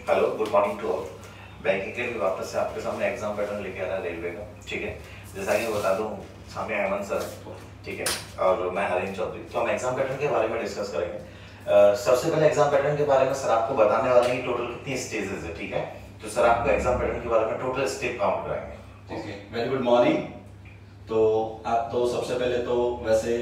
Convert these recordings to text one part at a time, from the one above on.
Hello, good morning to all. Banking के लिए वापस से आपके सामने एग्जाम पैटर्न लेके आ रहा है रेलवे का। ठीक है, जैसा कि बता दूं, सामने अमन सर है, ठीक है, और मैं हरीन चौधरी। तो हम एग्जाम पैटर्न के बारे में डिस्कस करेंगे। सबसे पहले एग्जाम पैटर्न के बारे में सर आपको बताने वाले हैं टोटल कितनी स्टेजेस है। ठीक है, तो सर आपको एग्जाम पैटर्न के बारे में टोटल स्टेप काउंट कराएंगे। Okay, very good morning. तो आप तो सबसे पहले तो वैसे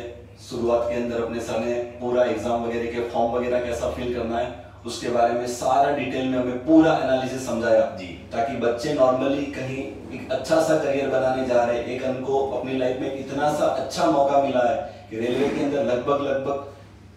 शुरुआत के अंदर अपने सर ने पूरा एग्जाम वगैरह के फॉर्म वगैरह कैसा फिल करना है उसके बारे में सारा डिटेल में हमें पूरा एनालिसिस समझाया जी, ताकि बच्चे नॉर्मली कहीं एक अच्छा सा करियर बनाने जा रहे हैं। एक उनको अपनी लाइफ में इतना सा अच्छा मौका मिला है कि रेलवे के अंदर लगभग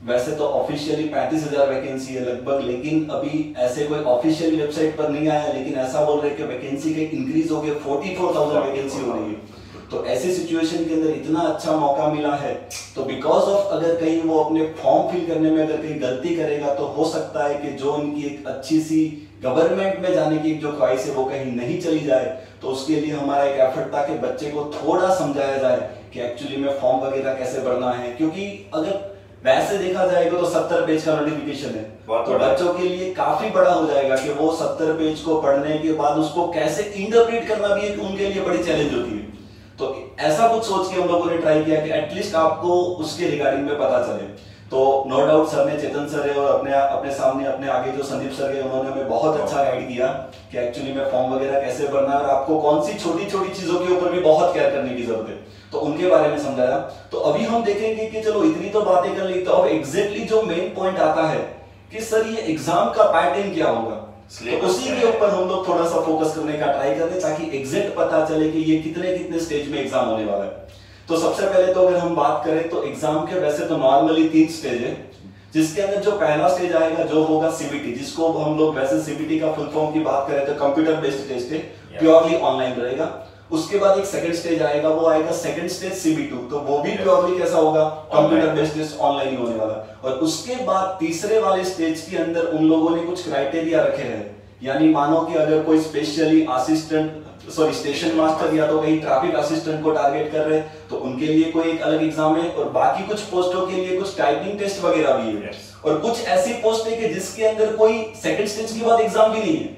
वैसे तो ऑफिशियली 35,000 वैकेंसी है लगभग, लेकिन अभी ऐसे कोई ऑफिशियल वेबसाइट पर नहीं आया, लेकिन ऐसा बोल रहे हैं कि वैकेंसी के इंक्रीज हो गए 44,000 वैकेंसी हो रही है। तो ऐसी सिचुएशन के अंदर इतना अच्छा मौका मिला है, तो बिकॉज ऑफ अगर कहीं वो अपने फॉर्म फिल करने में अगर कहीं गलती करेगा तो हो सकता है कि जो उनकी एक अच्छी सी गवर्नमेंट में जाने की जो ख्वाहिश है वो कहीं नहीं चली जाए। तो उसके लिए हमारा एक एफर्ट था कि बच्चे को थोड़ा समझाया जाए कि एक्चुअली में फॉर्म वगैरह कैसे भरना है, क्योंकि अगर वैसे देखा जाएगा तो 70 पेज का नोटिफिकेशन है, तो बच्चों के लिए काफी बड़ा हो जाएगा कि वो 70 पेज को पढ़ने के बाद उसको कैसे इंटरप्रेट करना भी एक उनके लिए बड़ी चैलेंज होती है। तो ऐसा कुछ सोच के हम लोगों ने ट्राई किया कि एटलीस्ट आपको उसके रिगार्डिंग में पता चले। तो नो डाउट सर ने, चेतन सर है और अपने सामने अपने आगे जो संदीप सर है, उन्होंने हमें बहुत अच्छा गाइड किया कि एक्चुअली में फॉर्म वगैरह कैसे भरना है और आपको कौन सी छोटी छोटी चीजों के ऊपर भी बहुत केयर करने की जरूरत है, तो उनके बारे में समझाया। तो अभी हम देखेंगे कि चलो इतनी तो बातें कर ली, तो अब एग्जैक्टली जो मेन पॉइंट आता है कि सर ये एग्जाम का पैटर्न क्या होगा, तो उसी के ऊपर हम लोग थोड़ा सा फोकस करने का ट्राई करते हैं ताकि एग्जैक्ट पता चले कि ये कितने स्टेज में एग्जाम होने वाला है। तो सबसे पहले तो अगर हम बात करें तो एग्जाम के वैसे तो नॉर्मली 3 स्टेज है, जिसके अंदर जो पहला स्टेज आएगा जो होगा सीबीटी, जिसको हम लोग वैसे सीबीटी का फुल फॉर्म की बात करें तो कंप्यूटर बेस्ड टेस्ट है, प्योरली ऑनलाइन रहेगा। उसके बाद एक सेकंड स्टेज आएगा, वो आएगा सेकंड स्टेज सीबी2, तो वो भी प्योरली कैसा होगा, कंप्यूटर बेस्ड टेस्ट ऑनलाइन ही होने वाला। और उसके बाद तीसरे वाले स्टेज के अंदर उन लोगों ने कुछ क्राइटेरिया रखे हैं, यानी मानो कि अगर कोई स्पेशली स्टेशन मास्टर या तो कहीं ट्रैफिक असिस्टेंट को टारगेट कर रहे हैं तो उनके लिए कोई एक अलग एग्जाम है, और बाकी कुछ पोस्टों के लिए कुछ टाइपिंग टेस्ट वगैरह भी है, और कुछ ऐसी पोस्ट है कि जिसके अंदर कोई सेकंड स्टेज के बाद एग्जाम भी नहीं है।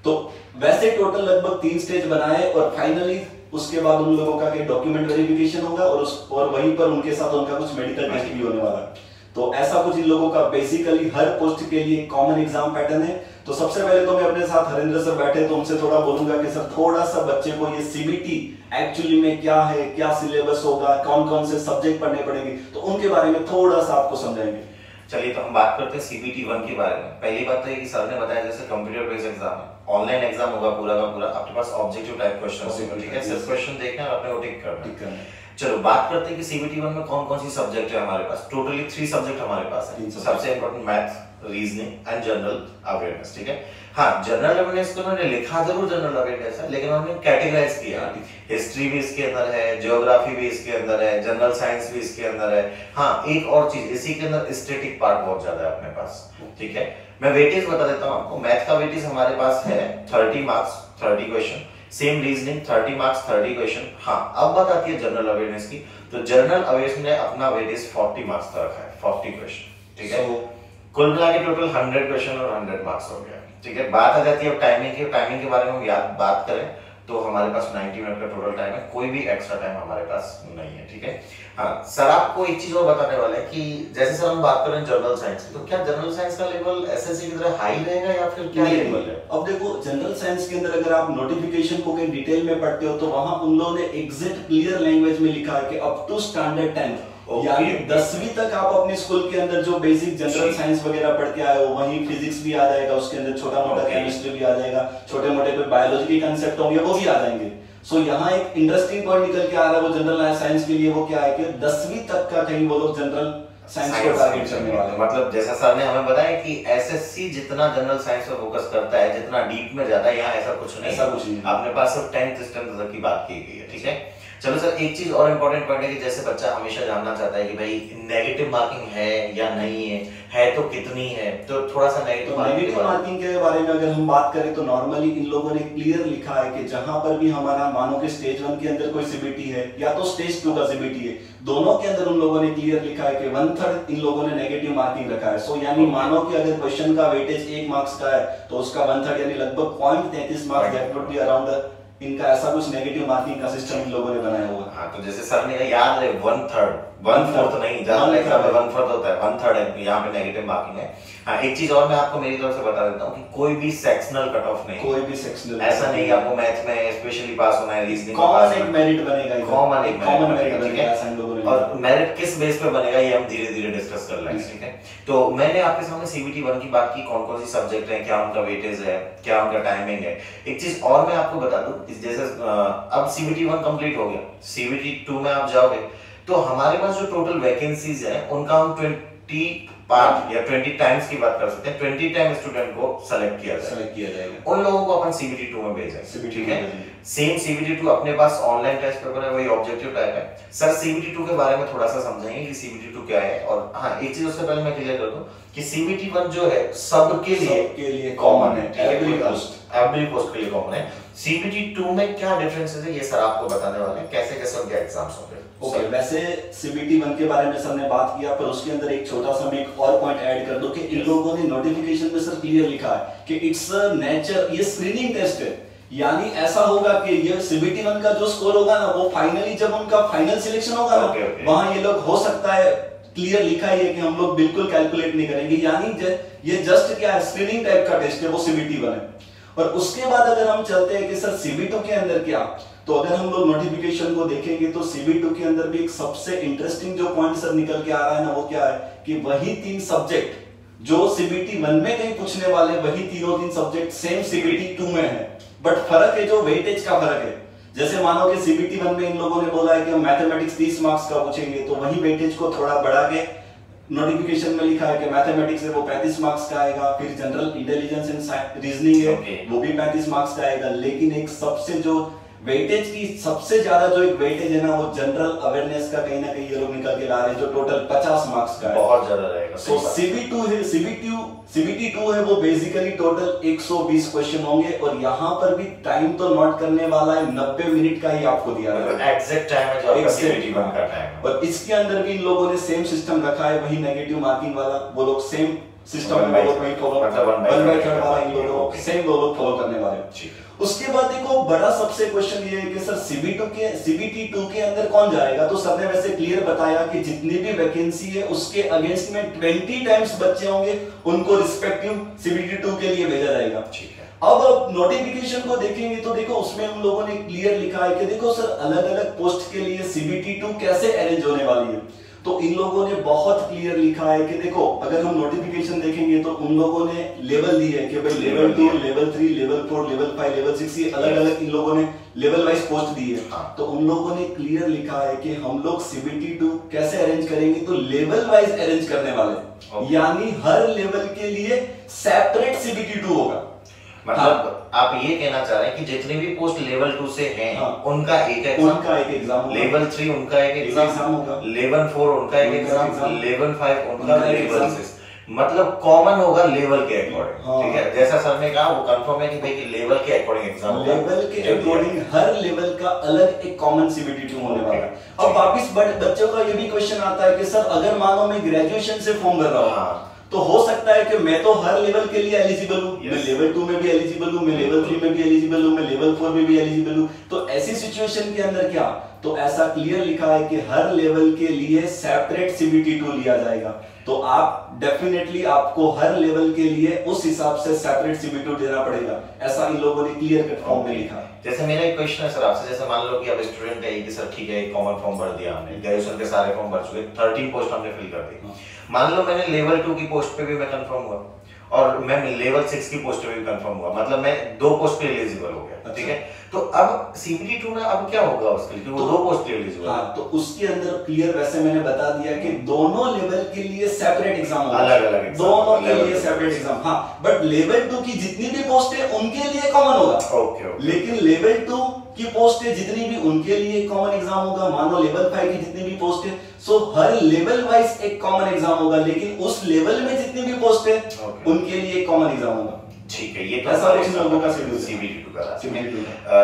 तो वैसे टोटल लगभग 3 स्टेज बनाए, और फाइनली उसके बाद उन लोगों का डॉक्यूमेंट वेरिफिकेशन होगा और वहीं पर उनके साथ उनका कुछ मेडिकल टेस्ट भी होने वाला है। तो ऐसा कुछ इन लोगों का बेसिकली हर पोस्ट के लिए कॉमन एग्जाम पैटर्न है। तो सबसे पहले तो मैं अपने साथ हरेंद्र सर बैठे तो उनसे थोड़ा बोलूंगा कि सर थोड़ा सा बच्चे को ये सीबीटी एक्चुअली में क्या है, क्या सिलेबस होगा, कौन कौन से सब्जेक्ट पढ़ने पड़ेंगे, तो उनके बारे में थोड़ा सा आपको समझाएंगे। चलिए, तो हम बात करते हैं सीबीटी 1 के बारे में। पहली बात तो ये कि सर ने बताया जैसे कंप्यूटर बेस्ड एग्जाम है, ऑनलाइन एग्जाम होगा पूरा का पूरा, आपके पास ऑब्जेक्टिव टाइप क्वेश्चंस होंगे, ठीक है, सिर्फ क्वेश्चन देखना है और अपने को टिक करना है। चलो बात करते हैं कि सीबीटी 1 में कौन कौन सी सब्जेक्ट है हमारे पास। टोटली 3 सब्जेक्ट हमारे पास है। सबसे important math, reasoning and general awareness, ठीक है। हाँ, जनरल अवेयरनेस को उन्होंने लिखा जरूर जनरल अवेयरनेस है, लेकिन उन्होंने कैटेगराइज किया, हिस्ट्री भी इसके अंदर है, ज्योग्राफी भी इसके अंदर है, जनरल साइंस भी इसके अंदर है। हाँ, एक और चीज इसी के अंदर स्टैटिक पार्ट बहुत ज्यादा है अपने पास, ठीक है। मैं वेटेज बता देता हूँ आपको। मैथ का वेटेज हमारे पास है 30 marks 30 question, same reasoning 30 marks 30 question. हाँ, अब बात आती है जनरल अवेयरनेस की, तो जनरल अवेयरनेस ने अपना वेटेज 40 मार्क्स का रखा है, 40 क्वेश्चन, ठीक है। कुल मिला के टोटल 100 क्वेश्चन और 100 मार्क्स हो गया, ठीक है। बात आ जाती है अब टाइमिंग की। टाइमिंग के बारे में हम बात करें तो हमारे पास 90 मिनट का टोटल टाइम है, कोई भी एक्स्ट्रा टाइम हमारे पास नहीं है, ठीक है। हाँ, सर आपको एक चीज और बताने वाले हैं कि जैसे सर हम बात करें जनरल साइंस की, तो क्या जनरल साइंस का लेवल एसएससी की तरह हाई रहेगा या फिर क्या लेवल है? अब देखो, जनरल साइंस के अंदर अगर आप नोटिफिकेशन को के डिटेल में पढ़ते हो तो वहां उन लोगों ने एग्जैक्ट क्लियर लैंग्वेज में लिखा है कि अप टू स्टैंडर्ड 10 यानी 10वीं तक आप अपने स्कूल के अंदर जो बेसिक जनरल साइंस वगैरह पढ़ के आए हो, वहीं फिजिक्स भी आ जाएगा, उसके अंदर छोटा मोटा केमिस्ट्री भी आ जाएगा, छोटे मोटे कोई बायोलॉजी के कांसेप्ट होंगे वो भी आ जाएंगे। सो यहाँ एक इंटरेस्टिंग पॉइंट निकल के आ रहा है वो जनरल साइंस के लिए, वो क्या है कि 10वीं तक का कहीं वो लोग जनरल साइंस को टारगेट करने वाले हैं। मतलब जैसा सर ने हमें बताया कि एसएससी जितना जनरल साइंस पर फोकस करता है, जितना डीप में जाता है, यहाँ ऐसा कुछ नहीं, ऐसा कुछ नहीं। आपने पास सिर्फ 10th स्टैंडर्ड तक की बात की गई है, ठीक है। चलो सर, एक चीज और इम्पोर्टेंट पॉइंट है कि जैसे बच्चा हमेशा जानना चाहता है कि भाई नेगेटिव मार्किंग है या नहीं है तो कितनी है, तो थोड़ा सा नेगेटिव मार्किंग के बारे में अगर हम बात करें तो नॉर्मली इन लोगों ने क्लियर लिखा है कि जहां पर भी हमारा मानो कि स्टेज 1 के अंदर कोई सीबीटी है या तो स्टेज 2 का सीबीटी है, दोनों के अंदर उन लोगों ने क्लियर लिखा है कि 1/3 इन लोगों ने नेगेटिव मार्किंग रखा है। सो यानी मानो कि अगर क्वेश्चन का वेटेज 1 मार्क्स का है तो उसका 1/3 यानी लगभग 0.33 marks, that would be around, इनका ऐसा कुछ नेगेटिव मार्किंग का सिस्टम इन लोगों ने बनाया हुआ है। हाँ, तो जैसे सर ने याद है 1/3 1/4 नहीं, ज्यादा एग्जाम में 1/4 होता है, 1/3 है यहाँ पे नेगेटिव मार्किंग है। हाँ, एक चीज और मैं आपको मेरी तरफ से बता देता हूँ कि कोई भी सेक्शनल कट ऑफ नहीं, कोई भी सेक्शनल ऐसा नहीं आपको मैथ में स्पेशली पास होना है, रीजनिंग कॉमन एक मेरिट बनेगा, कॉमन एक मेरिट बनेगा, ऐसा इन लोगों ने। और मेरिट किस बेस पे बनेगा ये हम धीरे धीरे डिस्कस कर लेंगे, ठीक है। तो मैंने आपके सामने सीबीटी 1 की बात की, कौन कौन सी सब्जेक्ट है, क्या उनका वेटेज है, क्या उनका टाइमिंग है। एक चीज और मैं आपको बता दूं, जैसे अब सीबीटी 1 कंप्लीट हो गया, सीबीटी 2 में आप जाओगे तो हमारे पास जो टोटल वैकेंसीज है उनका हम 20 पार्ट या 20 टाइम्स की बात कर सकते हैं, 20 टाइम स्टूडेंट को सेलेक्ट किया जाएगा, उन लोगों को अपन सीबीटी 2 में भेजेंगे, ठीक है। सेम सीबीटी 2 अपने पास ऑनलाइन टेस्ट पेपर है, वही ऑब्जेक्टिव टाइप है। सर सीबीटी 2 के बारे में थोड़ा सा समझाएंगे कि सीबीटी 2 क्या है। और हाँ, एक चीज उससे पहले मैं क्लियर कर दूं कि सीबीटी 1 जो है सबके लिए कॉमन है, एवरी पोस्ट के लिए कॉमन है। सीबीटी 2 में क्या डिफरेंसेस है ये सर आपको बताने वाले हैं, कैसे कैसे उनके एग्जाम्स होंगे। ओके, वैसे सीबीटी 1 के बारे में सर ने बात किया, पर उसके अंदर एक छोटा सा मैं एक और पॉइंट ऐड कर दूं कि इन लोगों ने नोटिफिकेशन में सर क्लियर लिखा है कि इट्स अ नेचर, ये स्क्रीनिंग टेस्ट है, यानी ऐसा होगा कि ये सीबीटी 1 का जो स्कोर होगा ना, वो फाइनली जब उनका फाइनल सिलेक्शन होगा ना, वहां ये लोग हो सकता है, क्लियर लिखा है कि हम लोग बिल्कुल कैलकुलेट नहीं करेंगे, यानी ये जस्ट क्या है, स्क्रीनिंग टाइप का टेस्ट है, वो सीबीटी 1 है। और उसके बाद अगर हम चलते हैं कि सर सीबीटी के अंदर क्या, तो अगर हम लोग नोटिफिकेशन को देखेंगे तो सीबीटी के अंदर भी एक सबसे इंटरेस्टिंग जो पॉइंट सर निकल के आ रहा है ना, वो क्या है कि वही 3 सब्जेक्ट जो सीबीटी 1 में कहीं पूछने वाले, वही तीनों 3 सब्जेक्ट सेम सीबीटी 2 में है, बट फर्क है जो वेटेज का फर्क है। जैसे मानो कि सीबीटी 1 में इन लोगों ने बोला है कि हम मैथमेटिक्स 30 मार्क्स का पूछेंगे, तो वही वेटेज को थोड़ा बढ़ा के नोटिफिकेशन में लिखा है कि मैथमेटिक्स है वो 35 मार्क्स का आएगा, फिर जनरल इंटेलिजेंस एंड रीजनिंग है वो भी 35 मार्क्स का आएगा। लेकिन एक सबसे जो वेटेज की सबसे ज्यादा जो एक वेटेज है ना, वो जनरल अवेयरनेस का कहीं ना कहीं ये लोग निकल के ला रहे हैं, जो टोटल 50 मार्क्स का है, बहुत ज्यादा रहेगा। सो सीबीटी 2 है वो बेसिकली टोटल 120 क्वेश्चन होंगे, और यहाँ पर भी टाइम तो नोट करने वाला है 90 मिनट का ही आपको दिया है, एग्जैक्ट टाइम है जो आपका सीबीटी 1 का टाइम है। और इसके अंदर भी इन लोगों ने सेम सिस्टम रखा है, वही नेगेटिव मार्किंग वाला, वो लोग सेम सिस्टम में वो लोग फॉलो, 1/3 वाला इन लोगों सेम वो लोग फॉलो करने वाले। उसके बाद देखो बड़ा सबसे क्वेश्चन ये है कि सर सीबीटी 2 के अंदर कौन जाएगा, तो सर ने वैसे क्लियर बताया कि जितनी भी वैकेंसी है उसके अगेंस्ट में 20 टाइम्स बच्चे होंगे, उनको रिस्पेक्टिव सीबीटी 2 के लिए भेजा जाएगा। ठीक है। अब नोटिफिकेशन को देखेंगे तो देखो उसमें हम लोगों ने क्लियर लिखा है कि देखो सर अलग अलग पोस्ट के लिए सीबीटी 2 कैसे अरेंज होने वाली है, तो इन लोगों ने बहुत क्लियर लिखा है कि देखो अगर हम नोटिफिकेशन देखेंगे तो उन लोगों ने लेवल दी है कि भाई level 2, level 3, level 4, level 5, level 6, ये अलग अलग इन लोगों ने लेवल वाइज पोस्ट दी है। तो उन लोगों ने क्लियर लिखा है कि हम लोग सीबीटी 2 कैसे अरेंज करेंगे, तो लेवल वाइज अरेंज करने वाले, यानी हर लेवल के लिए सेपरेट सीबीटी 2 होगा। मतलब आप ये कहना चाह रहे हैं कि जितनी भी पोस्ट लेवल 2 से हैं, उनका एक एग्जाम, लेवल 3 उनका एक एग्जाम होगा, लेवल 4 उनका एक एग्जाम, लेवल 5 उनका, लेवल 6 मतलब कॉमन होगा लेवल के अकॉर्डिंग। ठीक है, जैसा सर ने कहा वो कंफर्म है कि भाई कि लेवल के अकॉर्डिंग एग्जाम, लेवल के अकॉर्डिंग हर लेवल का अलग एक कॉमन सीबीटी 2 होने वाला है। अब वापस बच्चों का ये भी क्वेश्चन आता है कि सर अगर मानो मैं ग्रेजुएशन से फॉर्म भर रहा हूँ, तो हो सकता है कि मैं तो हर लेवल के लिए एलिजिबल हूं, मैं लेवल 2 में भी एलिजिबल हूं, मैं लेवल 3 में भी एलिजिबल हूं, मैं लेवल 4 में भी एलिजिबल हूं, तो ऐसी सिचुएशन के अंदर क्या, तो ऐसा क्लियर लिखा है कि हर लेवल के लिए सेपरेट सीबीटी 2 लिया जाएगा। तो आप डेफिनेटली आपको हर लेवल के लिए उस हिसाब से सेपरेट सीबीटी 2 देना पड़ेगा, ऐसा इन लोगों ने क्लियर कट फॉर्म में लिखा। जैसे मेरा एक क्वेश्चन है सर आपसे, जैसे मान लो कि अब स्टूडेंट है कि सर ठीक है एक कॉमन फॉर्म भर दिया हमने, ग्रेजुएशन के सारे फॉर्म भर चुके, 13 पोस्ट हमने फिल कर दी, मान लो मैंने लेवल 2 की पोस्ट पे भी मैं कंफर्म हुआ और मैं लेवल 6 की पोस्ट पे भी कंफर्म हुआ, मतलब मैं 2 पोस्ट पे एलिजिबल हो गया। ठीक है, तो अब सीबीटी 2 में अब क्या होगा उसके लिए, वो 2 पोस्ट पे एलिजिबल। हाँ, तो उसके अंदर क्लियर वैसे मैंने बता दिया कि दोनों लेवल के लिए सेपरेट एग्जाम होगा, अलग अलग दोनों के लिए सेपरेट एग्जाम। हाँ, बट लेवल 2 की जितनी भी पोस्ट है उनके लिए कॉमन होगा। ओके। लेकिन लेवल 2 की पोस्ट है, जितनी भी उनके लिए कॉमन एग्जाम होगा। मान लो लेवल 5 की जितनी भी पोस्ट है, सो हर लेवल वाइज एक कॉमन एग्जाम होगा, लेकिन उस लेवल में जितनी भी पोस्ट है उनके लिए एक कॉमन एग्जाम होगा। ठीक है, ये तो ऐसा कुछ लोगों का CBT 2 का।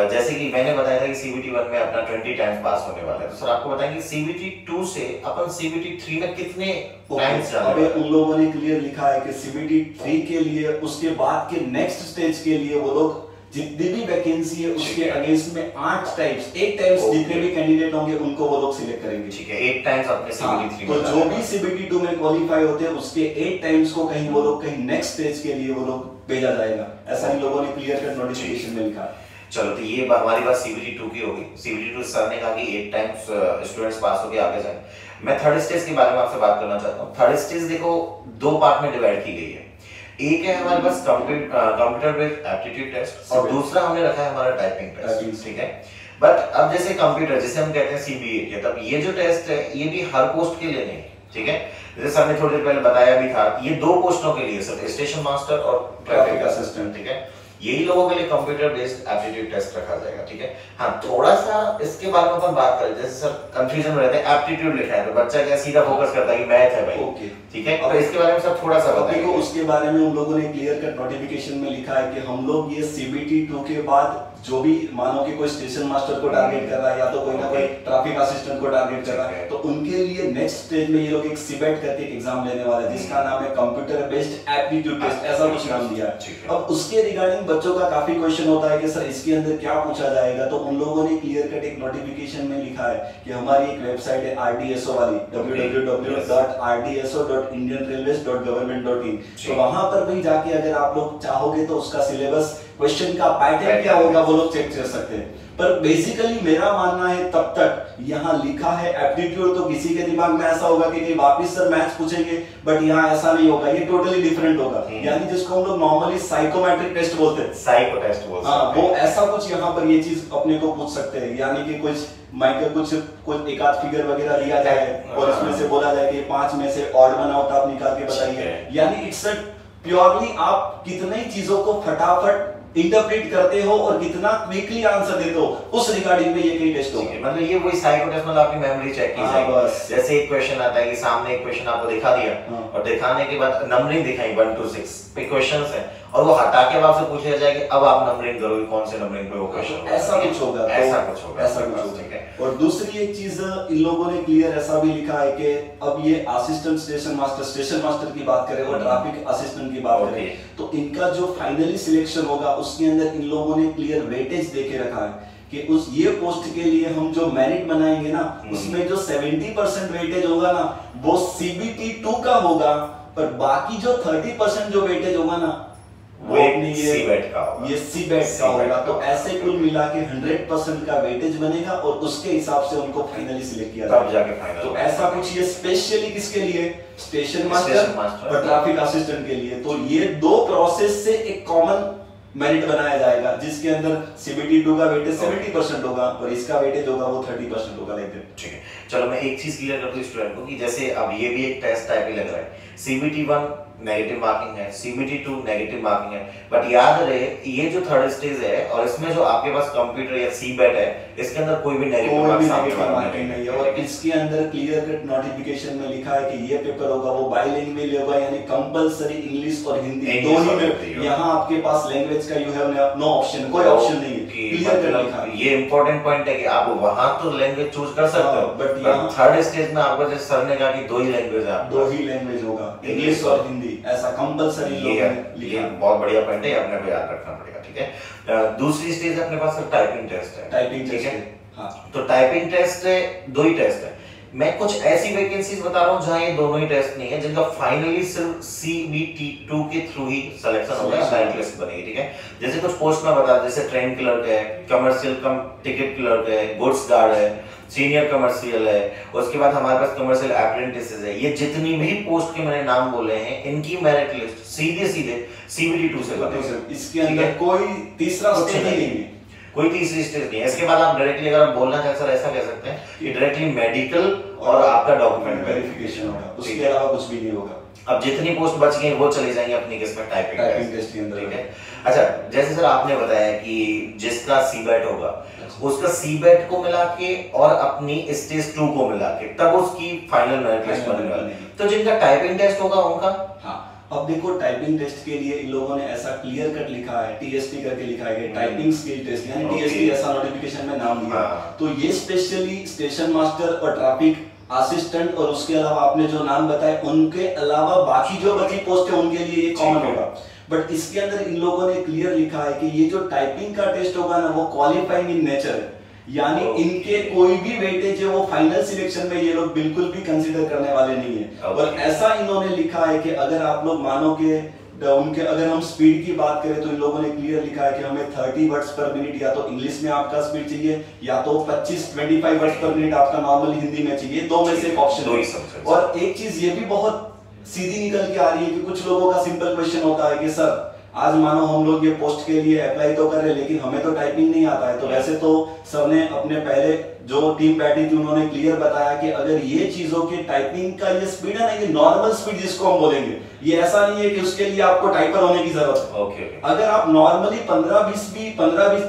जैसे कि मैंने बताया था कि CBT 1 में अपना 20 टाइम्स पास होने वाला है, तो सर आपको बताएंगे CBT 2 से अपन CBT 3 में कितने टाइम्स जाने वाले हैं? उन लोगों ने क्लियर लिखा है कि CBT 3 के लिए, उसके बाद के नेक्स्ट स्टेज के लिए वो लोग जितनी भी वैकेंसी है उसके अगेंस्ट में 8 टाइम्स जितने भी कैंडिडेट होंगे उनको वो लोग सिलेक्ट करेंगे। ठीक है, 8 टाइम्स अपने CBT 3 तो जो भी CBT 2 में क्वालिफाई होते हैं उसके 8 टाइम्स को कहीं वो लोग कहीं नेक्स्ट स्टेज के लिए वो लोग भेजा जाएगा, ऐसा इन लोगों ने क्लियर कट नोटिफिकेशन में लिखा। चलो, तो ये हमारी बात CBT 2 की होगी। CBT 2 सर ने कहा कि 8 टाइम्स स्टूडेंट्स पास होके आगे जाएं। मैं थर्ड स्टेज के बारे में आपसे बात करना चाहता हूँ। थर्ड स्टेज देखो 2 पार्ट में डिवाइड की गई है। एक है हमारे पास कंप्यूटर बेस्ड एप्टीट्यूड टेस्ट और दूसरा हमने रखा है हमारा टाइपिंग टेस्ट। ठीक है, बट अब जैसे कंप्यूटर जिसे हम कहते हैं CBA, तब ये जो टेस्ट है ये भी हर पोस्ट के लिए नहीं। ठीक है, जैसे सर ने थोड़ी देर पहले बताया भी था, ये 2 पोस्टों के लिए सिर्फ स्टेशन मास्टर और ट्रैफिक असिस्टेंट। ठीक है, यही लोगों के लिए कंप्यूटर बेस्ड एप्टीट्यूड टेस्ट रखा जाएगा। ठीक है, हाँ थोड़ा सा इसके बारे में अपन बात करें। जैसे सर कंफ्यूजन में रहते हैं, एप्टीट्यूड लिखा है तो बच्चा क्या सीधा फोकस करता है कि मैथ है भाई। ओके, ठीक है, तो इसके बारे में सर थोड़ा सा बताइए। देखो उसके बारे में उन लोगों ने क्लियर कट नोटिफिकेशन में लिखा है कि हम लोग ये CBT 2 के बाद जो भी मानो कि कोई स्टेशन मास्टर को टारगेट कर रहा है या तो कोई ना कोई ट्रैफिक असिस्टेंट को टारगेट कर रहा है, तो उनके लिए नेक्स्ट स्टेज में ये लोग एक CBET करके एक एग्जाम लेने वाले हैं जिसका नाम है कंप्यूटर बेस्ड एप्टीट्यूड टेस्ट, ऐसा कुछ नाम दिया है। अब उसके रिगार्डिंग बच्चों का काफी क्वेश्चन होता है कि सर इसके अंदर क्या पूछा जाएगा, तो उन लोगों ने क्लियर कट एक नोटिफिकेशन में लिखा है कि हमारी एक वेबसाइट है RDSO वाली, www.rdso.indianrailways.government.in, तो वहां पर भी जाके अगर आप लोग चाहोगे तो उसका सिलेबस, क्वेश्चन का पैटर्न क्या होगा वो लोग चेक कर सकते हैं। पर बेसिकली मेरा मानना है तब तक यहाँ लिखा है एप्टीट्यूड, तो किसी के दिमाग में ऐसा होगा कि वापस सर मैथ्स पूछेंगे, बट यहाँ ऐसा नहीं होगा, ये टोटली डिफरेंट होगा। यानी जिसको हम लोग नॉर्मली साइकोमेट्रिक टेस्ट बोलते हैं, साइको टेस्ट बोलते हैं, वो ऐसा कुछ यहाँ पर ये चीज अपने को पूछ सकते हैं। यानी कि कुछ कुछ एक आध फिगर वगैरह दिया जाए और इसमें से बोला जाए कि 5 में से ऑड वन आउट आप निकाल के बताइए। यानी इट्स प्योरली आप कितनी चीजों को फटाफट इंटरप्रेट करते हो और कितना क्विकली आंसर देते हो, उस रिगार्डिंग में ये कई टेस्ट होंगे। मतलब ये वही साइको टेस्ट, मतलब आपकी मेमोरी चेक की जाएगी। जैसे एक क्वेश्चन आता है कि सामने एक क्वेश्चन आपको दिखा दिया और दिखाने के बाद नंबरिंग दिखाई 1 to 6 पे क्वेश्चंस है और वो हटा के आपसे पूछ लिया जाए कि अब आप नंबरिंग करोगे कौन से नंबरिंग पे वो क्वेश्चन, ऐसा कुछ होगा, ऐसा कुछ होगा। ठीक है, और दूसरी एक चीज इन लोगों ने क्लियर ऐसा भी लिखा है कि अब ये असिस्टेंट स्टेशन मास्टर की बात करें और ट्रैफिक असिस्टेंट की बात करें, तो इनका जो फाइनली सिलेक्शन होगा उसके अंदर इन लोगों ने क्लियर वेटेज देके रखा है कि उस ये पोस्ट के लिए हम जो मेरिट बनाएंगे ना, उसमें जो 70% वेटेज होगा ना वो CBT 2 का होगा, पर बाकी जो 30% जो वेटेज होगा ना वो अपनी CBET का होगा, ये CBET का होगा। तो ऐसे कुल मिला के 100% का वेटेज बनेगा और उसके हिसाब से उनको फाइनली सिलेक्ट किया तब जाके फाइनल। तो ऐसा कुछ ये स्पेशली किसके लिए, स्टेशन मास्टर और ट्रैफिक असिस्टेंट के लिए। तो ये 2 प्रोसेस से एक कॉमन मेरिट बनाया जाएगा जिसके अंदर CBT 2 का वेटेज 70% होगा और इसका वेटेज होगा वो 30% होगा। ठीक है, चलो मैं एक चीज क्लियर कर दूं स्टूडेंट को कि जैसे अब ये भी एक टेस्ट टाइप ही लग रहा है। CBT 1 नेगेटिव मार्किंग है, CBT 2 नेगेटिव मार्किंग है, बट याद रहे ये जो थर्ड स्टेज है और इसमें जो आपके पास कंप्यूटर या CBET है इसके अंदर कोई भी नेगेटिव मार्किंग नहीं है। और इसके अंदर क्लियर कट नोटिफिकेशन में लिखा है कि ये पेपर होगा वो बाइलिंगुअल होगा, यानी कंपलसरी इंग्लिश और हिंदी दोनों में। यहाँ आपके पास लैंग्वेज का यू हैव नो ऑप्शन, कोई ऑप्शन नहीं है, क्लियर कट लिखा है। ये इंपॉर्टेंट पॉइंट है कि आप वहां तो लैंग्वेज चूज कर सकते हो, बट यहाँ थर्ड स्टेज में आपको जैसे सर ने कहा कि 2 ही लैंग्वेज है, 2 ही लैंग्वेज होगा, इंग्लिश और हिंदी, ऐसा कंपलसरी ये बहुत बढ़िया पॉइंट है, अपने को याद रखना पड़ेगा। ठीक है, दूसरी स्टेज अपने पास टाइपिंग टेस्ट है। टाइपिंग ठीक है, तो टाइपिंग टेस्ट 2 ही टेस्ट है। मैं कुछ ऐसी वैकेंसीज बता रहा हूँ जहां ये दोनों ही टेस्ट नहीं है, जिनका फाइनली सिर्फ CBT 2 के थ्रू ही सिलेक्शन होगा, मेरिट लिस्ट बनेगी। ठीक है, जैसे कुछ पोस्ट में बता, जैसे ट्रेन क्लर्क है, कमर्शियल कम टिकट क्लर्क है, गुड्स गार्ड है, सीनियर कमर्शियल है, उसके बाद हमारे पास कमर्शियल अप्रेंटिसेस है। ये जितनी भी पोस्ट के मैंने नाम बोले हैं इनकी मेरिट लिस्ट सीधे CBT 2 से बनेगी। इसके अंदर कोई तीसरा स्टेज नहीं है, कोई तीसरी स्टेज नहीं है। इसके बाद आप डायरेक्टली अगर बोलना चाहें सर ऐसा कह सकते हैं कि डायरेक्टली मेडिकल और आपका डॉक्यूमेंट वेरिफिकेशन होगा, उसके अलावा कुछ भी नहीं होगा। अब जितनी पोस्ट बच गई वो चली जाएंगी अपनी किस्मत टाइपिंग टेस्ट के अंदर। ठीक है। अच्छा, जैसे सर आपने बताया कि जिसका सीबेट होगा उसका सीबेट को मिला के और अपनी स्टेज 2 को मिला के तब उसकी फाइनल मेरिट लिस्ट बनने वाली है। तो जिनका टाइपिंग टेस्ट होगा उनका, हाँ अब देखो टाइपिंग टेस्ट के लिए इन लोगों ने ऐसा क्लियर कट लिखा है, टीएसटी करके लिखा है, टाइपिंग स्किल टेस्ट यानी टीएसटी ऐसा नोटिफिकेशन में नाम दिया। तो ये स्पेशली स्टेशन मास्टर और ट्रैफिक असिस्टेंट और उसके अलावा आपने जो नाम बताए उनके अलावा बाकी जो बची पोस्ट है उनके लिए ये कॉमन होगा। बट इसके अंदर इन लोगों ने क्लियर लिखा है कि ये जो टाइपिंग का टेस्ट होगा ना वो क्वालिफाइंग इन नेचर है, यानी इनके कोई भी वेटेज है वो फाइनल सिलेक्शन में ये लोग बिल्कुल भी कंसीडर करने वाले नहीं है। और ऐसा इन्होंने लिखा है कि अगर आप लोग मानो कि उनके अगर हम स्पीड की बात करें तो इन लोगों ने क्लियर लिखा है कि हमें 30 वर्ड्स पर मिनट या तो इंग्लिश में आपका स्पीड चाहिए या तो 25 वर्ड्स पर मिनट आपका नॉर्मल हिंदी में चाहिए, दो में से एक ऑप्शन है। और एक चीज ये भी बहुत सीधी निकल के आ रही है कि कुछ लोगों का सिंपल क्वेश्चन होता है कि सर आज मानो हम लोग ये पोस्ट के लिए अप्लाई तो कर रहे हैं लेकिन हमें तो टाइपिंग नहीं आता है। तो वैसे तो सर ने अपने पहले जो टीम बैठी थी उन्होंने क्लियर बताया कि अगर ये चीजों के टाइपिंग का ये स्पीड है ना, ये नॉर्मल स्पीड जिसको हम बोलेंगे, ये ऐसा नहीं है कि उसके लिए आपको टाइपर होने की जरूरत है। अगर आप नॉर्मली 15-20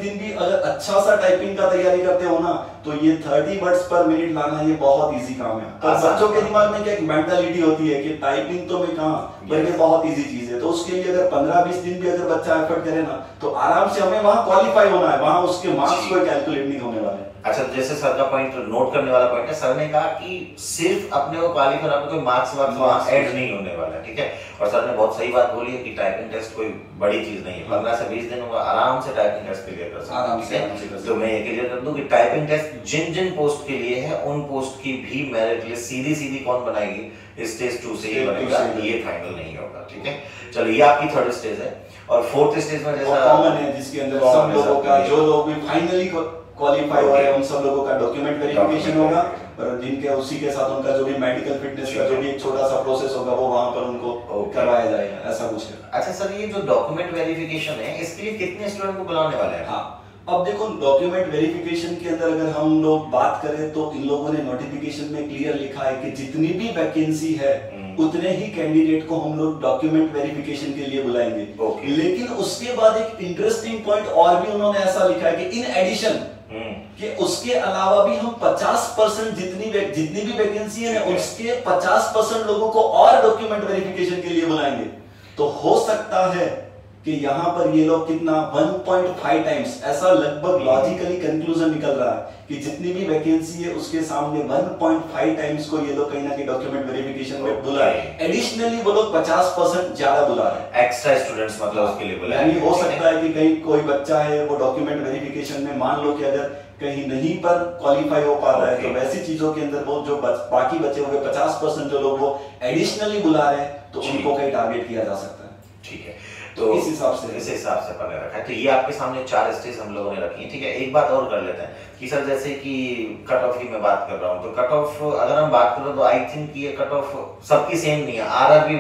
दिन भी अगर अच्छा सा टाइपिंग का तैयारी करते हो ना तो ये 30 वर्ड्स पर मिनट लाना ये बहुत इजी काम है। तो बच्चों के दिमाग में क्या एक मेंटालिटी होती है कि टाइपिंग तो मैं कहां, बल्कि बहुत इजी चीज है। तो उसके लिए अगर 15-20 दिन भी अगर बच्चा एफर्ट करे ना तो आराम से हमें वहां क्वालिफाई होना है, वहां उसके मार्क्स कोई कैलकुलेट नहीं होने वाले। अच्छा, जैसे सर का पॉइंट नोट करने वाला पॉइंट है, सर ने कहा कि सिर्फ अपने को क्वालिफाई करना, कोई मार्क्स वहां ऐड नहीं होने वाला है। ठीक है। और सर ने बहुत सही बात बोली है कि टाइपिंग टेस्ट कोई बड़ी चीज नहीं है, 15 से 20 दिन होगा आराम से टाइपिंग टेस्ट क्लियर कर सकते हैं। तो मैं ये क्लियर कर दूं कि टाइपिंग टेस्ट जिन जिन पोस्ट के लिए है उन पोस्ट की भी मेरिट लिस्ट सीधी कौन बनाएगी, स्टेज 2 से ही बनेगा, ये फाइनल नहीं होगा। ठीक है। चलो, ये आपकी थर्ड स्टेज है। और फोर्थ स्टेज में जैसा कॉमन है जिसके अंदर सब लोगों का, जो लोग भी फाइनली क्वालिफाई हो रहे हैं उन सब लोगों का डॉक्यूमेंट वेरिफिकेशन होगा और जिनके उसी के साथ उनका जो भी मेडिकल फिटनेस का जो भी एक छोटा सा प्रोसेस होगा वो वहां पर उनको करवाया जाएगा, ऐसा कुछ है। अच्छा सर, ये जो डॉक्यूमेंट वेरिफिकेशन है इसके लिए कितने स्टूडेंट को बुलाने वाले हैं? हाँ, अब देखो डॉक्यूमेंट वेरिफिकेशन के अंदर अगर हम लोग बात करें तो इन लोगों ने नोटिफिकेशन में क्लियर लिखा है कि जितनी भी वैकेंसी है उतने ही कैंडिडेट को हम लोग डॉक्यूमेंट वेरिफिकेशन के लिए बुलाएंगे। लेकिन उसके बाद एक इंटरेस्टिंग पॉइंट और भी उन्होंने ऐसा लिखा है कि इन एडिशन कि उसके अलावा भी हम 50% जितनी भी वैकेंसी है उसके 50% लोगों को और डॉक्यूमेंट वेरिफिकेशन के लिए बुलाएंगे। तो हो सकता है कि यहाँ पर ये लोग कितना 1.5 टाइम्स ऐसा लगभग लॉजिकली कंक्लूजन निकल रहा है कि जितनी भी वैकेंसी है उसके सामने 1.5 टाइम्स को ये लोग कहीं ना कहीं डॉक्यूमेंट वेरिफिकेशन में बुला रहे हैं। एडिशनली वो लोग 50% ज्यादा बुला रहे हैं, एक्स्ट्रा स्टूडेंट्स मतलब उसके लिए बुला रहे हैं। यानी हो सकता है कि कहीं कोई बच्चा है वो डॉक्यूमेंट वेरिफिकेशन में मान लो कि अगर कहीं नहीं पर क्वालिफाई हो पा रहा है तो वैसी चीजों के अंदर वो जो बाकी बचे हुए 50% जो लोग वो एडिशनली बुला रहे हैं तो उनको कहीं टारगेट किया जा सकता है। ठीक है। तो इस हिसाब से पढ़ने रखा है। तो ये आपके सामने 4 स्टेज हम लोगों ने रखी है। ठीक है। एक बात और कर लेते हैं कि सर जैसे कि कट ऑफ की मैं बात कर रहा हूँ तो कट ऑफ अगर हम बात करें तो आई थिंक ये कट ऑफ सबकी सेम नहीं है, आरआरबी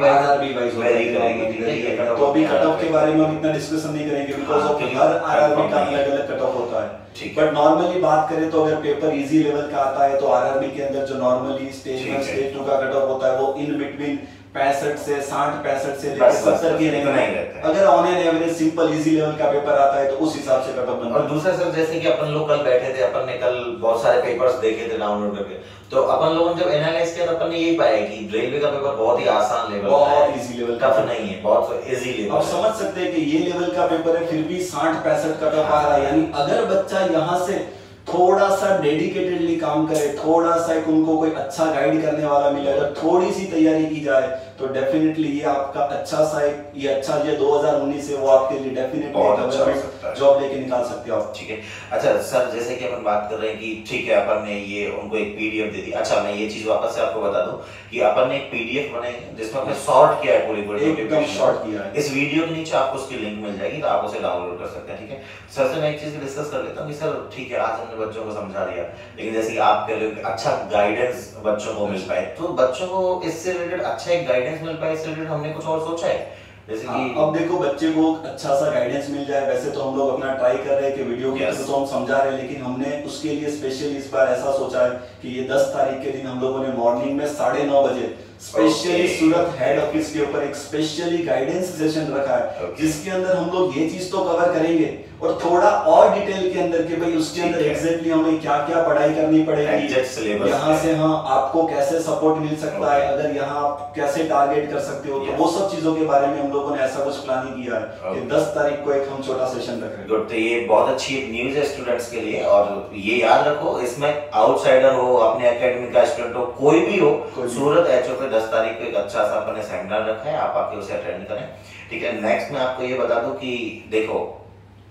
वाइज वेरी करेगी। ठीक है। ये कट ऑफ तो अभी कट ऑफ के बारे में हम इतना डिस्कशन नहीं करेंगे बिकॉज़ ऑफ हर आरआरबी का अलग-अलग कट ऑफ होता है। बट नॉर्मली बात करें तो अगर पेपर इजी लेवल का आता है तो आरआरबी के अंदर जो नॉर्मली स्टेज 1 स्टेज 2 का कट ऑफ होता है वो इन बिटवीन 65 से 60-65 से लेकर 70 के रेंज में रहता है। अगर on an average simple easy level का पेपर आता है तो उस हिसाब से कट ऑफ बनता है। और दूसरा सर जैसे कि अपन लोग कल बैठे थे, अपन ने कल बहुत सारे पेपर्स देखे थे डाउनलोड करके, तो अपन लोगों ने जब एनालाइज किया तो अपन ने यही पाया कि रेलवे का पेपर बहुत ही आसान लेवल, बहुत इजी लेवल, टफ नहीं है, बहुत इजी लेवल। आप समझ सकते हैं कि ये लेवल का पेपर है फिर भी 60-65 कट ऑफ आ रहा है। यानी अगर बच्चा यहाँ से थोड़ा सा डेडिकेटेडली काम करे, थोड़ा सा एक उनको कोई अच्छा गाइड करने वाला मिले, अगर थोड़ी सी तैयारी की जाए तो डेफिनेटली ये आपका अच्छा सा एक ये 2019 से वो आपके लिए डेफिनेटली जॉब लेके निकाल सकते हो आप। ठीक है। अच्छा सर जैसे कि अपन बात कर रहे हैं कि ठीक है अपन ने ये उनको एक पीडीएफ दे दी। अच्छा मैं ये चीज वापस से आपको बता दूं कि अपन ने एक पीडीएफ बनाई है जिसमें हमने शॉर्ट किया है पूरी एकदम शॉर्ट किया है। इस वीडियो के नीचे आपको उसकी लिंक मिल जाएगी तो आप उसे डाउनलोड कर सकते हैं। ठीक है। सर से मैं एक चीज डिस्कस कर लेता हूँ कि सर ठीक है आज हमने बच्चों को समझा दिया, लेकिन जैसे कि आप कह रहे हो कि अच्छा गाइडेंस बच्चों को मिल पाए, तो बच्चों को इससे रिलेटेड अच्छा एक गाइडेंस मिल पाए, इससे रिलेटेड हमने कुछ और सोचा है जैसे कि अब देखो बच्चे को अच्छा सा गाइडेंस मिल जाए। वैसे तो हम लोग अपना ट्राई कर रहे हैं कि वीडियो के थ्रू तो हम समझा रहे हैं, लेकिन हमने उसके लिए स्पेशली इस बार ऐसा सोचा है कि ये 10 तारीख के दिन हम लोगों ने मॉर्निंग में 9:30 बजे स्पेशली सूरत हेड ऑफिस के ऊपर एक स्पेशली गाइडेंस सेशन रखा है, जिसके अंदर हम लोग ये चीज तो कवर करेंगे और थोड़ा और डिटेल के अंदर कि भाई उसके अंदर एग्जैक्टली हमें क्या क्या पढ़ाई करनी पड़ेगी, यहाँ से हाँ आपको कैसे सपोर्ट मिल सकता है, अगर यहाँ आप कैसे टारगेट कर सकते हो, तो वो सब चीजों के बारे में हम लोगों ने ऐसा कुछ प्लानिंग किया है कि 10 तारीख को एक हम छोटा सेशन रख रहे हैं। गुड, तो ये बहुत अच्छी न्यूज है स्टूडेंट्स के लिए। और ये याद रखो, इसमें आउटसाइडर हो, अपने एकेडमी का स्टूडेंट हो, कोई भी हो, सूरत एचओ पे 10 तारीख को एक अच्छा सा अपने सेमिनार रखा है, आप आके उसे अटेंड करें। ठीक है, नेक्स्ट मैं आपको ये बता दूं कि देखो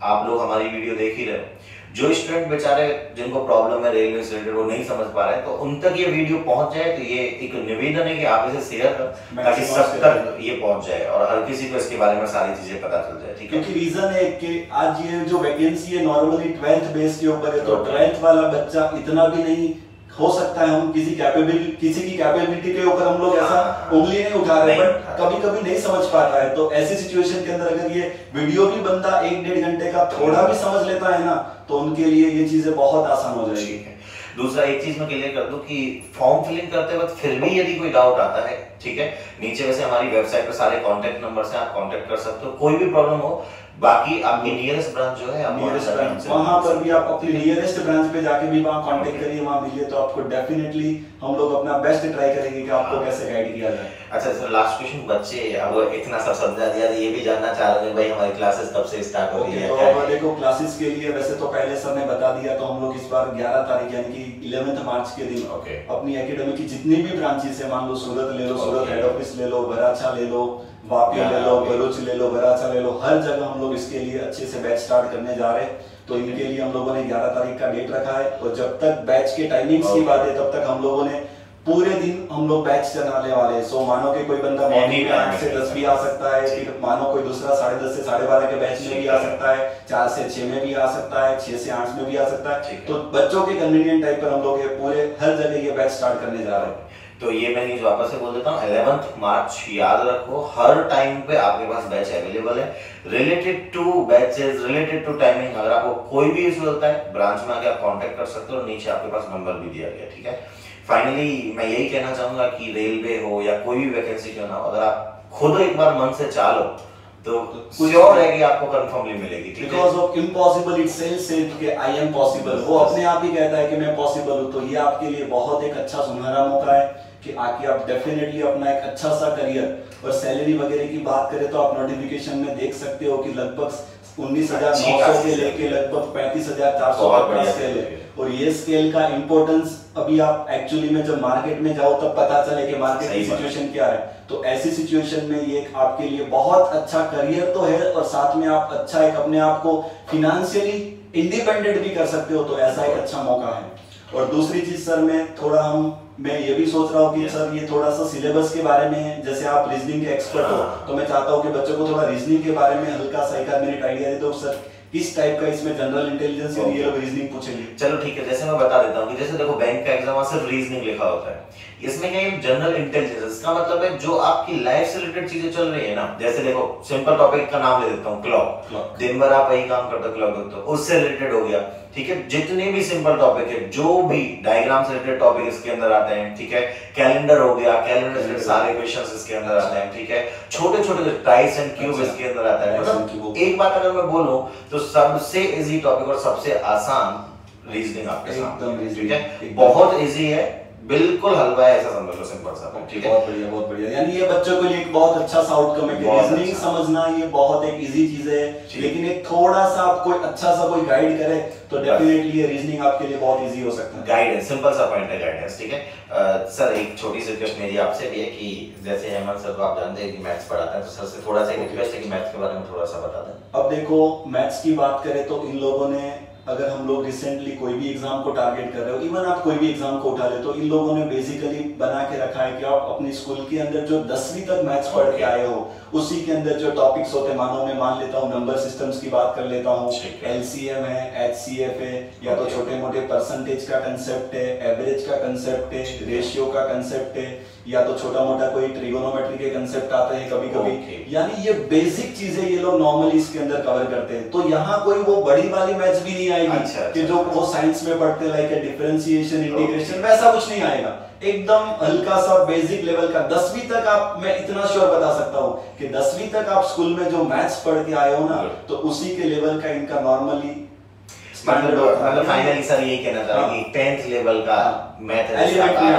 आप लोग हमारी वीडियो देख ही रहे हो, जो स्टूडेंट बेचारे जिनको प्रॉब्लम है रेलवे से रिलेटेड, वो नहीं समझ पा रहे हैं, तो उन तक ये वीडियो पहुंच जाए, तो ये एक निवेदन है कि आप इसे शेयर करें ताकि सब तक ये पहुंच जाए और हर किसी को इसके बारे में सारी चीजें पता चल जाए। ठीक है, क्योंकि रीजन है कि आज ये जो वैकेंसी है नॉर्मली 12th बेस के ऊपर है, तो 12th वाला बच्चा इतना भी नहीं हो सकता है, हम किसी की कैपेबिलिटी के ऊपर हम लोग ऐसा उंगली नहीं उठा रहे, बट कभी कभी नहीं समझ पाता है। तो ऐसी सिचुएशन के अंदर अगर ये वीडियो भी बंदा 1-1.5 घंटे का थोड़ा भी समझ लेता है ना, तो उनके लिए ये चीजें बहुत आसान हो जाएगी। दूसरा एक चीज मैं क्लियर कर दूं कि फॉर्म फिलिंग करते वक्त फिर भी यदि कोई डाउट आता है, ठीक है, नीचे वैसे हमारी वेबसाइट पे सारे कांटेक्ट नंबर से आप कांटेक्ट कर सकते हो, कोई भी प्रॉब्लम हो। बाकी आपकी नियरेस्ट ब्रांच जो है, नियरेस्ट ब्रांच, वहां पर भी आप अपनी नियरेस्ट ब्रांच पे जाके भी वहां कांटेक्ट करिए, वहां मिलिए, तो आपको डेफिनेटली हम लोग अपना बेस्ट ट्राई करेंगे कि आपको कैसे गाइड किया जाए। अच्छा सर, लास्ट क्वेश्चन, बच्चे अब इतना सब समझा दिया, ये भी जानना चाह रहे हैं भाई हमारी क्लासेस कब से स्टार्ट हो रही है? तो देखो क्लासेस के लिए वैसे तो पहले सर ने बता दिया, तो हम लोग इस बार 11 तारीख यानी कि 11 मार्च के दिन अपनी एकेडमी की जितनी भी ब्रांचेस है, मान लो सूरत ले लो, सूरत हेड ऑफिस ले लो, बराचा ले लो, वापी ले लो, भरूच ले लो, बराचा ले लो, हर जगह हम लोग इसके लिए अच्छे से बैच स्टार्ट करने जा रहे हैं। तो इनके लिए हम लोगों ने 11 तारीख का डेट रखा है, और जब तक बैच के टाइमिंग्स की बात है तब तक हम लोगों ने पूरे दिन हम लोग बैच चलाने वाले हैं। सो मानो कि कोई बंदा मॉर्निंग में 8 से 10 भी आ सकता है, फिर मानो कोई दूसरा 10:30 से 12:30 के बैच में भी आ सकता है, 4 से 6 में भी आ सकता है, 6 से 8 में भी आ सकता है। तो बच्चों के कन्वीनियंट टाइप पर हम लोग ये पूरे हर जगह ये बैच स्टार्ट करने जा रहे हैं। तो ये मैं न्यूज़ वापस से बोल देता हूँ, 11 मार्च याद रखो, हर टाइम पे आपके पास बैच अवेलेबल है। Related to batches, related to timing, अगर आपको कोई भी इशू होता है ब्रांच में आके आप कांटेक्ट कर सकते हो, नीचे आपके पास नंबर भी दिया गया। ठीक है, फाइनली मैं यही कहना चाहूंगा कि रेलवे हो या कोई भी वैकेंसी क्यों ना हो, अगर आप खुद एक बार मन से चाहो तो श्योर है कि आपको कंफर्मली मिलेगी। Because of impossible it self के आई एम पॉसिबल, वो अपने आप ही कहता है कि मैं पॉसिबल हूं। तो ये आपके लिए बहुत एक अच्छा सुनहरा मौका है कि आके आप डेफिनेटली अपना एक अच्छा सा करियर, और सैलरी वगैरह की बात करें तो आप नोटिफिकेशन में देख सकते हो कि लगभग 19,900 से लेके लगभग 35,400 तक का स्केल है। और ये स्केल का इंपॉर्टेंस अभी आप एक्चुअली में जब मार्केट में जाओ तब पता चले कि मार्केट की सिचुएशन क्या है। तो ऐसी सिचुएशन में ये आपके लिए बहुत अच्छा करियर तो है, और साथ में आप अच्छा एक अपने आप को फिनेंशियली इंडिपेंडेंट भी कर सकते हो, तो ऐसा एक अच्छा मौका है। और दूसरी चीज सर, मैं ये भी सोच रहा हूँ कि सर ये थोड़ा सा सिलेबस के बारे में, जैसे आप रीजनिंग के एक्सपर्ट हो, तो मैं चाहता हूँ कि बच्चों को थोड़ा रीजनिंग के बारे में हल्का सा 1 मिनट आइडिया दे दो सर, किस टाइप का इसमें जनरल इंटेलिजेंस या ये लोग रीजनिंग पूछेंगे। चलो ठीक है, जैसे मैं बता देता हूँ कि जैसे देखो बैंक का एग्जाम सिर्फ रीजनिंग लिखा होता है, इसमें क्या है जनरल इंटेलिजेंस का मतलब है जो आपकी लाइफ से रिलेटेड चीजें चल रही है ना। जैसे देखो सिंपल टॉपिक का नाम ले देता हूँ, क्लॉक, दिन भर आप वही काम करते हो, क्लॉक देखते हो, उससे रिलेटेड हो गया। ठीक है, जितने भी सिंपल टॉपिक है, जो भी डायग्राम से रिलेटेड टॉपिक इसके अंदर आते हैं। ठीक है, कैलेंडर हो गया, कैलेंडर से सारे क्वेश्चंस इसके अंदर आते हैं। ठीक है, छोटे छोटे टाइस एंड क्यूब इसके अंदर आता है। मतलब एक बात अगर मैं बोलूं तो सबसे इजी टॉपिक और सबसे आसान रीजनिंग आपके सामने। ठीक है, बहुत इजी है, बिल्कुल हलवा है, ऐसा समझ लो, सिंपल सा। ठीक है, बहुत बढ़िया, बहुत बढ़िया। यानी ये बच्चों के लिए एक बहुत अच्छा सा आउटकम है कि रीजनिंग समझना ये बहुत एक इजी चीज है, लेकिन एक थोड़ा सा आप कोई अच्छा सा कोई गाइड करे तो डेफिनेटली ये रीजनिंग आपके लिए बहुत इजी हो सकता है। गाइडेंस, सिंपल सा पॉइंट है गाइडेंस। ठीक है सर, एक छोटी सी रिक्वेस्ट मेरी आपसे भी है कि जैसे हेमंत सर को आप जानते हैं कि मैथ्स पढ़ाते हैं, तो सर से थोड़ा सा रिक्वेस्ट है कि मैथ्स के बारे में थोड़ा सा बता दें। अब देखो मैथ्स की बात करें तो इन लोगों ने, अगर हम लोग रिसेंटली कोई भी एग्जाम को टारगेट कर रहे हो, इवन आप कोई भी एग्जाम को उठा ले, तो इन लोगों ने बेसिकली बना के रखा है कि आप अपनी स्कूल के अंदर जो 10वीं तक मैथ्स पढ़ के आए हो, उसी के अंदर जो टॉपिक्स होते हैं, मानो मैं मान लेता हूँ नंबर सिस्टम्स की बात कर लेता हूँ, एलसीएम है, एचसीएफ है, या तो छोटे मोटे परसेंटेज का कंसेप्ट है, एवरेज का कंसेप्ट है, रेशियो का कंसेप्ट है, या तो छोटा मोटा कोई ट्रिगोनोमेट्री के कंसेप्ट आते हैं कभी कभी। यानी ये बेसिक चीजें ये लोग नॉर्मली इसके अंदर कवर करते हैं। तो यहाँ कोई वो बड़ी वाली मैथ्स भी नहीं आएगी कि जो वो साइंस में पढ़ते हैं, लाइक डिफरेंशिएशन, इंटीग्रेशन, वैसा कुछ नहीं आएगा। एकदम हल्का सा बेसिक लेवल का 10वीं तक आप, मैं इतना श्योर बता सकता हूँ कि 10वीं तक आप स्कूल में जो मैथ्स पढ़ के आए हो ना, तो उसी के लेवल का इनका नॉर्मली मतलब फाइनली सर यही कहना चाह रहे हैं कि 10th लेवल का मैथ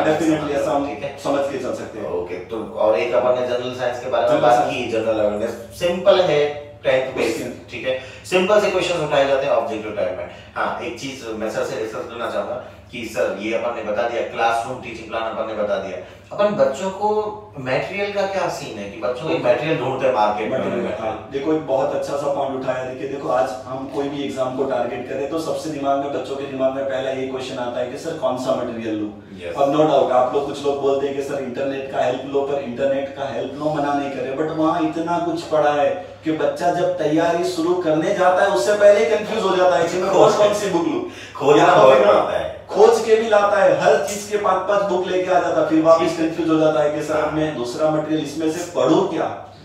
डेफिनेटली ऐसा हम समझ के चल सकते हैं। ओके, तो और एक अपन ने जनरल साइंस के बारे में बात की, जनरल अवेयरनेस सिंपल है 10th बेस, ठीक है, सिंपल से क्वेश्चंस उठाए जाते हैं ऑब्जेक्टिव टाइप में। हाँ, एक चीज मैं सर से डिस्कस करना चाहूंगा कि सर ये अपन ने बता दिया, क्लासरूम टीचिंग प्लान अपन ने बता दिया, अपन बच्चों को मटेरियल का क्या सीन है कि बच्चों को मटेरियल ढूंढते हैं मार्केट में। हाँ, देखो एक बहुत अच्छा सा पॉइंट उठाया। देखिए देखो, आज हम कोई भी एग्जाम को टारगेट करें तो सबसे दिमाग में, बच्चों के दिमाग में पहला ये क्वेश्चन आता है कि सर कौन सा मटेरियल लूं। अब नो डाउट आप लोग, कुछ लोग बोलते हैं कि सर इंटरनेट का हेल्प लो, पर इंटरनेट का हेल्प लो मना नहीं करे, बट वहाँ इतना कुछ पड़ा है कि बच्चा जब तैयारी शुरू करने जाता है उससे पहले ही कंफ्यूज हो जाता है कि मैं कौन सी बुक लूं। खोज के भी लाता है, हर चीज के 5-5 बुक लेके आ जाता है, फिर वापस कंफ्यूज हो जाता है कि सर मैं दूसरा मटेरियल इसमें से पढूं क्या।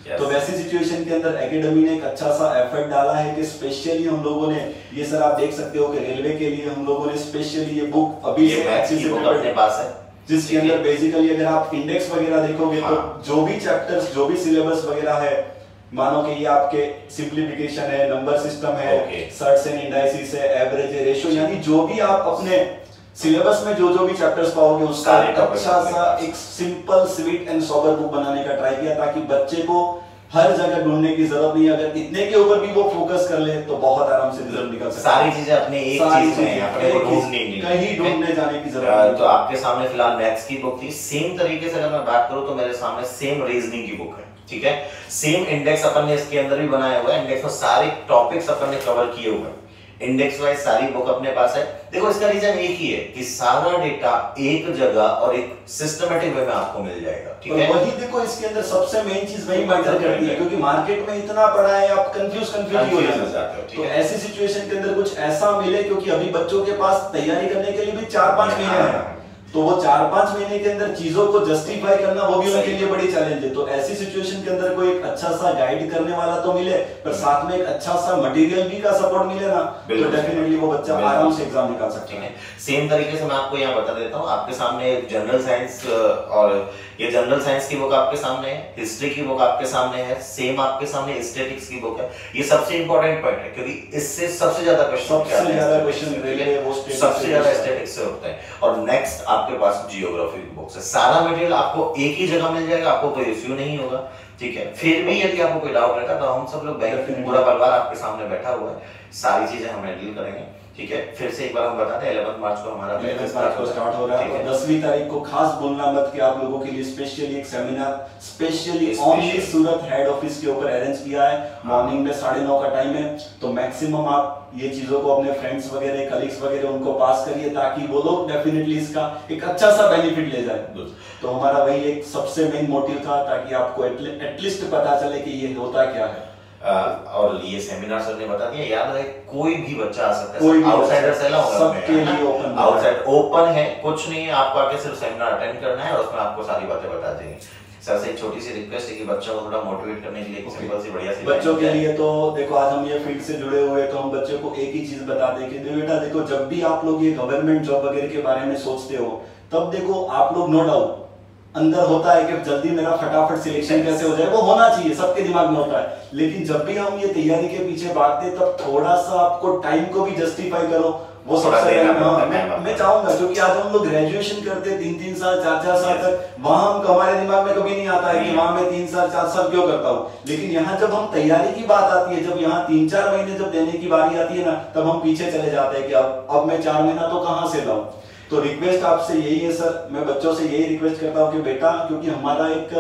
तो वैसी सिचुएशन के अंदर एकेडमी ने एक अच्छा सा एफर्ट डाला है कि स्पेशली हम लोगों ने ये, सर आप देख सकते हो कि रेलवे के लिए हम लोगों ने स्पेशली ये बुक अभी से अपने पास है, जिसके अंदर बेसिकली अगर आप इंडेक्स वगैरह देखोगे तो जो भी चैप्टर्स, जो भी सिलेबस वगैरह है, मानो कि ये आपके सिंप्लीफिकेशन है, नंबर सिस्टम है, सर्ट्स एंड इंडाइसिस है, एवरेज है, रेशियो, यानी जो भी आप अपने सिलेबस में जो भी चैप्टर्स पाओगे उसका अच्छा सा एक simple sweet and sober book बनाने का ट्राई किया, ताकि बच्चे को हर जगह ढूंढने की जरूरत नहीं। अगर इतने के ऊपर भी वो फोकस कर ले तो बहुत आराम से रिजल्ट निकल सकता है। सारी चीजें अपने एक चीज में, अपने को कहीं ढूंढने जाने की जरूरत नहीं। तो आपके सामने फिलहाल मैथ्स की बुक थी, सेम तरीके से अगर मैं बात करूं तो मेरे सामने सेम रीजनिंग की बुक है, ठीक है, सेम इंडेक्स अपन ने इसके अंदर भी बनाया हुआ है, इंडेक्स में सारे टॉपिक्स अपन ने कवर किए हुए हैं, इंडेक्स वाइज सारी बुक अपने पास है। देखो इसका रीजन एक ही है कि सारा डेटा एक जगह और एक सिस्टमेटिक वे में आपको मिल जाएगा, ठीक है। वही देखो इसके अंदर सबसे मेन चीज वही मैटर करती है, क्योंकि मार्केट में इतना पड़ा है, आप कंफ्यूज हो जाते हो। तो ऐसी सिचुएशन के अंदर कुछ ऐसा मिले, क्योंकि अभी बच्चों के पास तैयारी करने के लिए भी 4-5 महीने हैं, तो वो 4-5 महीने के अंदर चीजों को जस्टिफाई करना वो भी उनके लिए बड़ी चैलेंज है। तो ऐसी सिचुएशन के अंदर कोई एक अच्छा सा गाइड करने वाला तो मिले, पर साथ में एक अच्छा सा मटेरियल भी का सपोर्ट मिले ना, तो डेफिनेटली वो बच्चा आराम से एग्जाम निकाल सकता है। सेम तरीके से मैं आपको यहाँ बता देता हूँ, आपके सामने जनरल साइंस, और ये जनरल साइंस की बुक आपके सामने है, हिस्ट्री की बुक आपके सामने है, सेम आपके सामने स्टैटिक्स की बुक है। ये सबसे इंपॉर्टेंट पॉइंट है, क्योंकि इससे सबसे ज्यादा क्वेश्चन सबसे ज्यादा स्टैटिक्स से होता है। और नेक्स्ट आपके पास जियोग्राफी की बुक्स है, सारा मटेरियल आपको एक ही जगह मिल जाएगा, आपको कोई इश्यू नहीं होगा, ठीक है। फिर भी यदि आपको कोई डाउट रहता तो हम सब लोग पूरा परिवार आपके सामने बैठा हुआ है, सारी चीजें हम हैंडल करेंगे, ठीक है। फिर से एक बार हम बताते हैं 11 मार्च को हमारा 11 मार्च को स्टार्ट हो रहा है, और 10वीं तारीख को खास बोलना मत कि आप लोगों के लिए स्पेशली एक सेमिनार स्पेशली ओनली सूरत हेड ऑफिस के ऊपर अरेंज किया है। मॉर्निंग में 9:30 का टाइम है, तो मैक्सिमम आप ये चीजों को अपने फ्रेंड्स वगैरह, कलीग्स वगैरह उनको पास करिए, ताकि वो लोग डेफिनेटली इसका एक अच्छा सा बेनिफिट ले जाए। तो हमारा वही एक सबसे मेन मोटिव था, ताकि आपको एटलीस्ट पता चले कि ये होता क्या है। और ये सेमिनार सर ने बता दिया, याद रहे कोई भी बच्चा आ सकता है, आउटसाइडर से अलाउ है, सबके लिए ओपन, आउटसाइड ओपन है, कुछ नहीं है, आपको आके सिर्फ सेमिनार अटेंड करना है और उसमें आपको सारी बातें बता देंगे। सर से एक छोटी सी रिक्वेस्ट है कि बच्चों को थोड़ा मोटिवेट करने के लिए एक सिंपल सी बढ़िया सी बच्चों के लिए, तो देखो आज हम ये फील्ड से जुड़े हुए हैं, तो हम बच्चों को एक ही चीज बताते हैं कि बेटा देखो, जब भी आप लोग ये गवर्नमेंट जॉब वगैरह के बारे में सोचते हो, तब देखो आप लोग नो डाउट अंदर होता है कि जल्दी मेरा फटाफट सिलेक्शन कैसे हो जाए, वो होना चाहिए, सबके दिमाग में होता है। लेकिन जब भी हम ये तैयारी के पीछे भागते, तब थोड़ा सा आपको टाइम को भी जस्टिफाई करो, वो सबसे मैं चाहूंगा, क्योंकि आज हम लोग ग्रेजुएशन करते 3-3 साल 4-4 साल तक, वहां हम हमारे दिमाग में कभी नहीं आता है कि वहां मैं 3 साल 4 साल क्यों करता हूँ। लेकिन यहाँ जब हम तैयारी की बात आती है, जब यहाँ 3-4 महीने जब देने की बारी आती है ना, तब हम पीछे चले जाते हैं कि अब मैं 4 महीना तो कहाँ से लाऊं। तो रिक्वेस्ट आपसे यही है सर, मैं बच्चों से यही रिक्वेस्ट करता हूँ कि बेटा, क्योंकि हमारा एक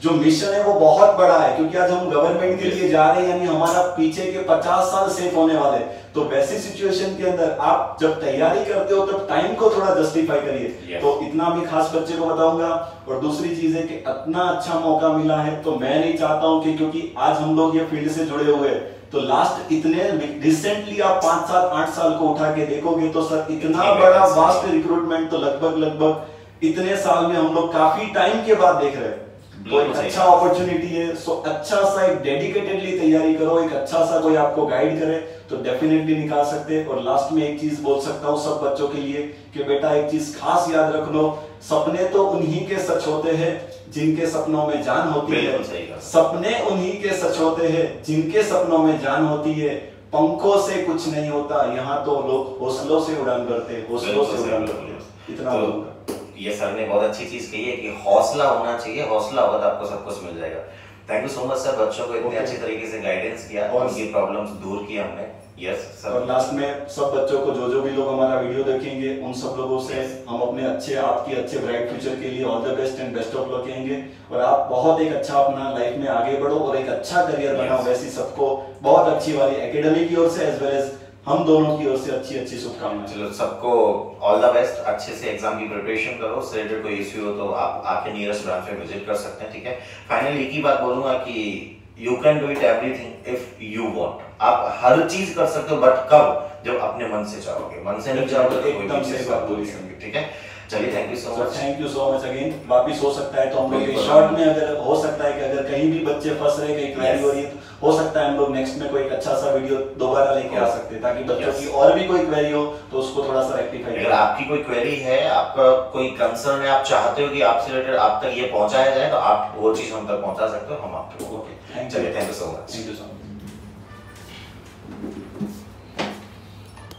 जो मिशन है वो बहुत बड़ा है, क्योंकि आज हम गवर्नमेंट के लिए जा रहे हैं, यानी हमारा पीछे के 50 साल सेव होने वाले। तो वैसी सिचुएशन के अंदर आप जब तैयारी करते हो तब टाइम को थोड़ा जस्टिफाई करिए। तो इतना भी खास बच्चे को बताऊंगा। और दूसरी चीज है कि इतना अच्छा मौका मिला है, तो मैं नहीं चाहता हूं कि, क्योंकि आज हम लोग ये फील्ड से जुड़े हुए हैं, तो लास्ट इतने रिसेंटली आप 5 साल 8 साल को उठा के देखोगे तो सर इतना बड़ा वास्ट रिक्रूटमेंट तो लगभग इतने साल में हम लोग काफी टाइम के बाद देख रहे हैं। तो एक अच्छा अपॉर्चुनिटी है। सो अच्छा सा एक डेडिकेटेडली तैयारी करो, एक अच्छा सा कोई आपको गाइड करे तो डेफिनेटली निकाल सकते हैं। और लास्ट में एक चीज बोल सकता हूँ सब बच्चों के लिए कि बेटा एक चीज खास याद रख लो, सपने तो उन्हीं के सच होते हैं जिनके सपनों में जान होती है। सपने उन्हीं के सच होते हैं जिनके सपनों में जान होती है। पंखों से कुछ नहीं होता, यहाँ तो लोग हौसलों से उड़ान भरते हैं, हौसलों से उड़ान भरते हैं। इतना ये सर ने बहुत अच्छी चीज कही है कि हौसला होना चाहिए, हौसला होगा तो आपको सब कुछ मिल जाएगा। Thank you so much sir, बच्चों को इतने अच्छी तरीके से गाइडेंस किया और उनकी प्रॉब्लम्स दूर की हमने। Yes sir. और लास्ट में सब बच्चों को जो भी लोग हमारा वीडियो देखेंगे उन सब लोगों से हम अपने आपके अच्छे ब्राइट फ्यूचर के लिए all the best and best of luck कहेंगे। और आप बहुत एक अच्छा अपना लाइफ में आगे बढ़ो और एक अच्छा करियर बनाओ। वैसी सबको बहुत अच्छी वाली एकेडमी की ओर से एज वेल एज हम दोनों की ओर से अच्छी शुभकामनाएं। चलो सबको ऑल द बेस्ट, अच्छे से एग्जाम की प्रिपरेशन करो। उससे रिलेटेड कोई इश्यू हो तो आप आके नियरेस्ट ब्रांच में विजिट कर सकते हैं, ठीक है। फाइनली एक ही बात बोलूंगा कि you can do it everything if you want. आप हर चीज कर सकते हो, बट कब? जब अपने मन से चाहोगे। मन से नहीं चाहोगे तो एकदम सही बात बोली सर, ठीक है। चलिए thank you so much. Thank you so much again. वापिस हो सकता है तो हम लोग शॉर्ट में अगर हो सकता है कि अगर कहीं भी बच्चे फंस रहे, कहीं क्वेरी हो रही है, हो सकता है हम लोग नेक्स्ट में कोई एक अच्छा सा वीडियो दोबारा लेके आ सकते हैं ताकि बच्चों की और भी कोई क्वेरी हो तो उसको थोड़ा सा रेक्टिफाई। अगर आपकी कोई क्वेरी है, आपका कोई कंसर्न है, आप चाहते हो कि आपसे रिलेटेड आप तक ये पहुंचाया जाए तो आप वो चीज हम तक पहुंचा सकते हो, हम आपको। ओके, चलिए thank you so much. Thank you so much.